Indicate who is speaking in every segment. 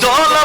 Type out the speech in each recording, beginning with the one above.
Speaker 1: 2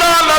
Speaker 1: 2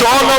Speaker 1: 2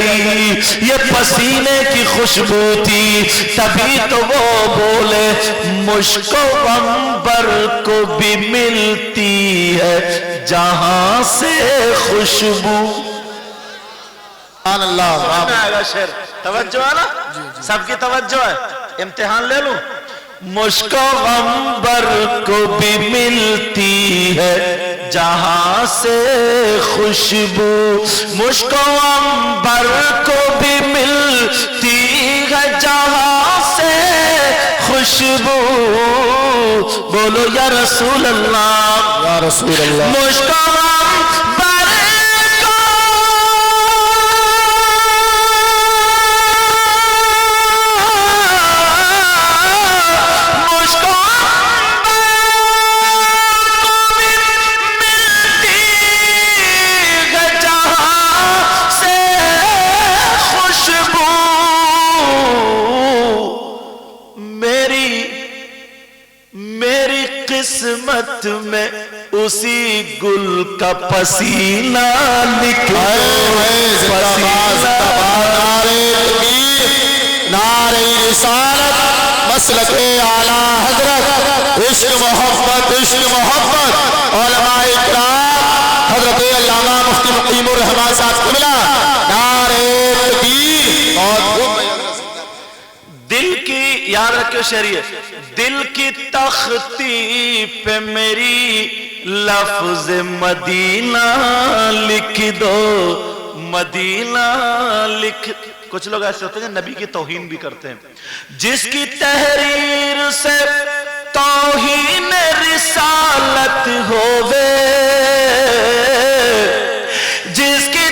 Speaker 1: گئی، یہ پسینے کی خوشبو تھی، تبھی تو وہ بولے مشک و عنبر کو بھی ملتی ہے جہاں سے خوشبو۔
Speaker 2: سبحان اللہ،
Speaker 1: آئے گا شعر، توجہ ہے نا؟ سب کی توجہ ہے، امتحان لے لوں۔ مشک و عنبر کو بھی ملتی ہے جہاں سے خوشبو، مشک و عنبر کو بھی ملتی ہے جہاں سے خوشبو، بولو یا رسول اللہ،
Speaker 2: یا رسول اللہ۔
Speaker 1: مشک و عنبر قسمت میں اسی گل کا پسینہ لکھ دو،
Speaker 2: نعرہ رسالت، مسلک اعلیٰ حضرت، عشق محبت، عشق محبت، علماء اکرام، حضرت علامہ مفتی مقیم الرحمن صاحب کو ملا، نعرہ تکبیر، اور
Speaker 1: دل کی، یاد رکھو شریعہ، دل کی تختی پہ میری لفظ مدینہ لکھ دو، مدینہ لکھ، کچھ لوگ ایسے ہوتے ہیں نبی کی توہین بھی کرتے ہیں، جس کی تحریر سے توہین رسالت ہووے، جس کی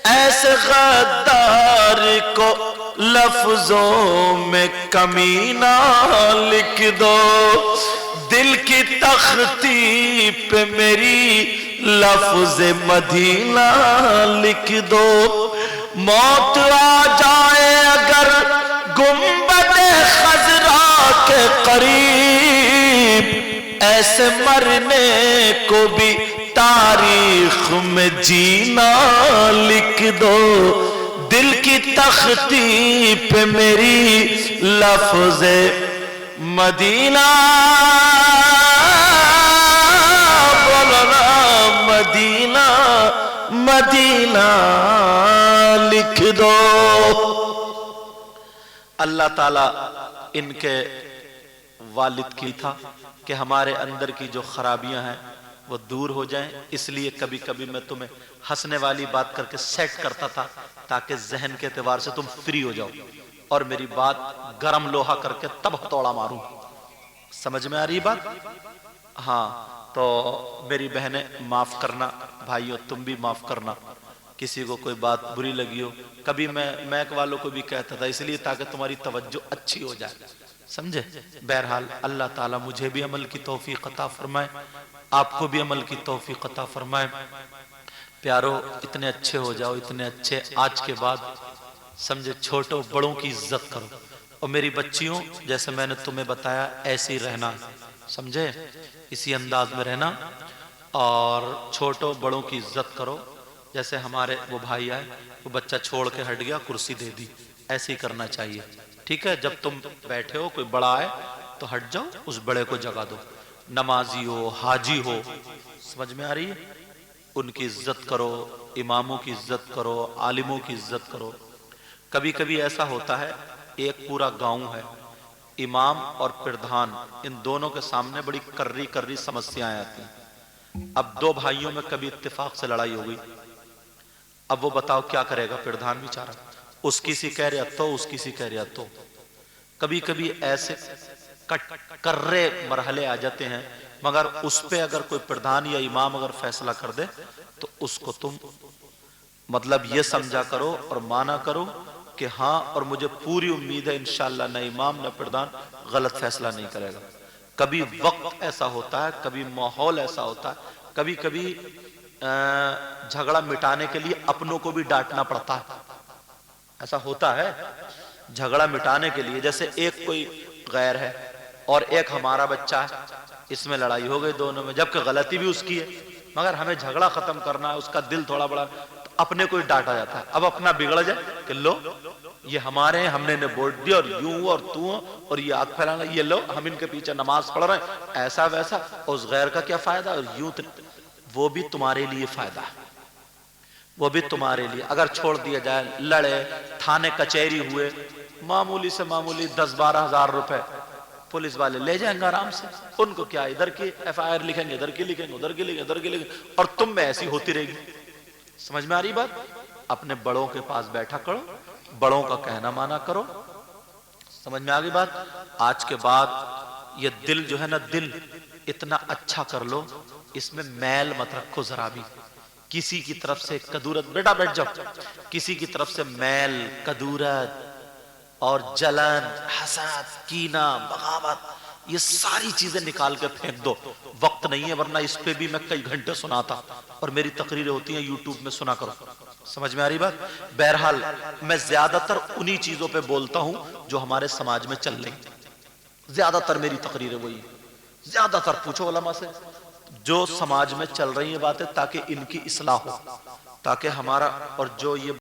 Speaker 1: ایسے غدار کو لفظوں میں کمینہ لکھ دو، دل کی تختی پہ میری لفظ مدینہ لکھ دو، موت آ جائے اگر گنبد خضرا کے قریب، ایسے مرنے کو بھی تاریخ میں جینا لکھ دو، دل کی تختی پہ میری لفظ مدینہ، بولنا مدینہ، مدینہ لکھ دو۔ اللہ تعالیٰ ان کے والد کی تھا کہ ہمارے اندر کی جو خرابیاں ہیں وہ دور ہو جائیں، اس لیے کبھی کبھی میں تمہیں ہنسنے والی بات کر کے سیٹ کرتا تھا تاکہ ذہن کے اعتبار سے تم فری ہو جاؤ، اور میری بات گرم لوہا کر کے تب ہتھوڑا ماروں۔ سمجھ میں آ رہی بات؟ ہاں، تو میری بہنیں معاف کرنا، بھائیوں تم بھی معاف کرنا، کسی کو کوئی بات بری لگی ہو، کبھی میں میک والوں کو بھی کہتا تھا اس لیے تاکہ تمہاری توجہ اچھی ہو جائے، سمجھے؟ بہرحال اللہ تعالیٰ مجھے بھی عمل کی توفیق عطا فرمائے، آپ کو بھی عمل کی توفیق عطا فرمائے۔ پیارو اتنے اچھے ہو جاؤ، اتنے اچھے آج کے بعد، سمجھے؟ چھوٹوں بڑوں کی عزت کرو، اور میری بچیوں جیسے میں نے تمہیں بتایا ایسے ہی رہنا، سمجھے؟ اسی انداز میں رہنا، اور چھوٹوں بڑوں کی عزت کرو، جیسے ہمارے وہ بھائی آئے، وہ بچہ چھوڑ کے ہٹ گیا، کرسی دے دی، ایسے ہی کرنا چاہیے، ٹھیک ہے؟ جب تم بیٹھے ہو کوئی بڑا آئے تو ہٹ جاؤ، اس بڑے کو جگہ دو، نمازی ہو، حاجی ہو، سمجھ میں آ رہی ہے؟ ان کی عزت کرو، اماموں کی عزت کرو، عالموں کی عزت کرو۔ کبھی کبھی ایسا ہوتا ہے ایک پورا گاؤں ہے، امام اور پردھان، ان دونوں کے سامنے بڑی کرری کرری سمسیاں آتی ہیں۔ اب دو بھائیوں میں کبھی اتفاق سے لڑائی ہو گئی، اب وہ بتاؤ کیا کرے گا پردھان بیچارہ، اس کی سی کہہ رہا تو، اس کی سی کہہ رہا تو۔ کبھی کبھی ایسے کرے مرحلے آ جاتے ہیں، مگر اس پہ اگر کوئی پردھان یا امام اگر فیصلہ کر دے تو اس کو تم مطلب یہ سمجھا کرو اور مانا کرو کہ ہاں، اور مجھے پوری امید ہے انشاءاللہ نہ امام نہ پردھان غلط فیصلہ نہیں کرے گا۔ کبھی وقت ایسا ہوتا ہے، کبھی ماحول ایسا ہوتا ہے، کبھی کبھی جھگڑا مٹانے کے لیے اپنوں کو بھی ڈانٹنا پڑتا ہے، ایسا ہوتا ہے جھگڑا مٹانے کے لیے، جیسے ایک کوئی غیر ہے اور ایک ہمارا بچہ ہے، اس میں لڑائی ہو گئی دونوں میں، جبکہ غلطی بھی اس کی ہے، مگر ہمیں جھگڑا ختم کرنا ہے، اس کا دل تھوڑا بڑا، تو اپنے کو ہی ڈانٹا جاتا ہے، اب اپنا بگڑ جائے کہ لو یہ ہمارے ہیں، ہم نے انہیں ووٹ دیا اور یوں اور تو اور یہ آگ پھیلانا، یہ لو ہم ان کے پیچھے نماز پڑھ رہے ہیں، ایسا ویسا، اور اس غیر کا کیا فائدہ، اور یوں وہ بھی تمہارے لیے فائدہ ہے، وہ بھی تمہارے لیے، اگر چھوڑ دیا جائے، لڑے، تھانے کچہری ہوئے، معمولی سے معمولی 10-12 ہزار روپے پولیس والے لے جائیں گے آرام سے، ان کو کیا ادھر کی ایف آئی آر لکھیں گے، ادھر کی لکھیں گے، ادھر کی لکھیں گے، ادھر کی لکھیں گے، اور تم میں ایسی ہوتی رہے گی۔ سمجھ میں آ رہی بات؟ اپنے بڑوں کے پاس بیٹھا کرو، بڑوں کا کہنا مانا کرو۔ سمجھ میں آ گئی بات؟ آج کے بعد یہ دل جو ہے نا، دل اتنا اچھا کر لو، اس میں میل مت رکھو ذرا بھی، کسی کی طرف سے کدورت، بیٹا بیٹھ جاؤ، کسی کی طرف سے میل، کدورت اور جلن، حسد، کینہ، بغاوت، یہ ساری چیزیں نکال کے پھینک دو۔ وقت نہیں ہے، ورنہ اس پہ بھی میں کئی گھنٹے سناتا، اور میری تقریریں ہوتی ہیں یوٹیوب میں، سنا کرو۔ سمجھ میں آ رہی بات؟ بہرحال میں زیادہ تر انہی چیزوں پہ بولتا ہوں جو ہمارے سماج میں چل رہی، زیادہ تر میری تقریریں وہی، زیادہ تر پوچھو علماء سے جو سماج میں چل رہی ہیں باتیں، تاکہ ان کی اصلاح ہو، تاکہ ہمارا، اور جو یہ